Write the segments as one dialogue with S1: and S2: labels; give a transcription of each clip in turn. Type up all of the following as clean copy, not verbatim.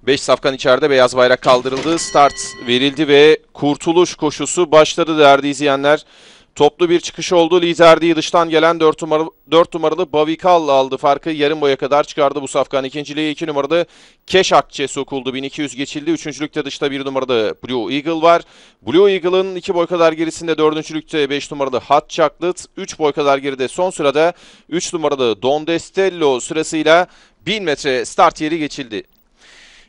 S1: 5 safkan içeride, beyaz bayrak kaldırıldı. Start verildi ve kurtuluş koşusu başladı değerli izleyenler. Toplu bir çıkış oldu. Liderliği dıştan gelen 4 numaralı Bavikal aldı. Farkı yarım boya kadar çıkardı bu safkan. İkinciliğe 2 numaralı Keş Akçe sokuldu. 1200 geçildi. Üçüncülükte dışta 1 numaralı Blue Eagle var. Blue Eagle'ın 2 boy kadar gerisinde dördüncülükte 5 numaralı Hot Chocolate. 3 boy kadar geride son sırada 3 numaralı Don Destello sırasıyla 1000 metre start yeri geçildi.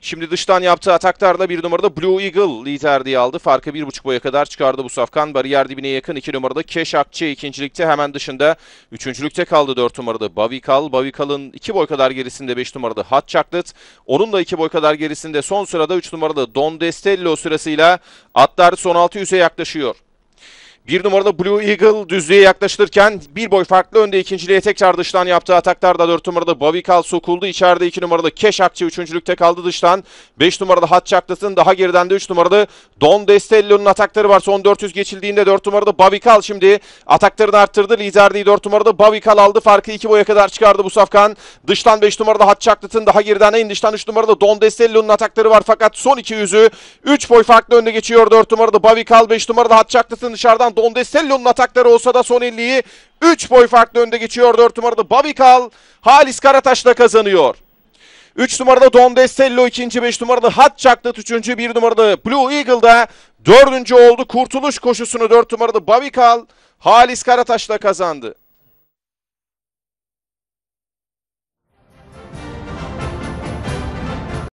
S1: Şimdi dıştan yaptığı ataklarla 1 numarada Blue Eagle liderliği aldı. Farkı 1,5 boya kadar çıkardı bu safkan. Bariyer dibine yakın 2 numarada Keş Akçe ikincilikte, hemen dışında. Üçüncülükte kaldı 4 numarada Bavikal. Bavikal'ın 2 boy kadar gerisinde 5 numarada Hot Chocolate. Onun da 2 boy kadar gerisinde son sırada 3 numarada Don Destello sırasıyla atlar son 600'e yaklaşıyor. 1 numarada Blue Eagle düzlüğe yaklaşılırken bir boy farklı önde, ikinciliğe tekrar dıştan yaptığı ataklarda 4 numarada Bavikal sokuldu. İçeride 2 numarada Keş Akçe üçüncülükte kaldı dıştan. 5 numarada Hot Chocolate'ın daha geriden de 3 numarada Don Destello'nun atakları var. Son 400 geçildiğinde 4 numarada Bavikal şimdi ataklarını arttırdı. Liderliği 4 numarada Bavikal aldı. Farkı 2 boya kadar çıkardı bu safkan. Dıştan 5 numarada Hot Chocolate'ın daha geriden en dıştan 3 numarada Don Destello'nun atakları var. Fakat son 200'ü 3 boy farklı önde geçiyor 4 numarada Bavikal. 5 numarada Hot Chocolate'ın dışarıdan Don Destello'nun atakları olsa da son 50'yi 3 boy farklı önde geçiyor 4 numarada Bavikal. Halis Karataş'la kazanıyor. 3 numarada Don Destello ikinci, 5 numarada Hot Chocolate üçüncü, 1 numarada Blue Eagle'da dördüncü oldu. Kurtuluş koşusunu 4 numarada Bavikal Halis Karataş'la kazandı.